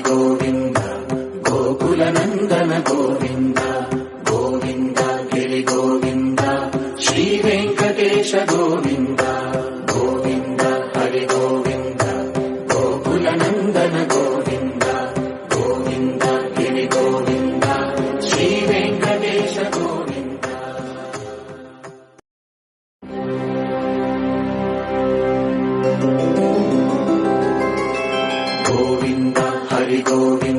Govinda Gokula Nandana Govinda Govinda Giri Govinda Shri Venkatesha Govinda Govinda Hari Govinda Gokula Nandana Govinda Govinda Giri Govinda Shri Venkatesha Govinda. Govinda Hari Govinda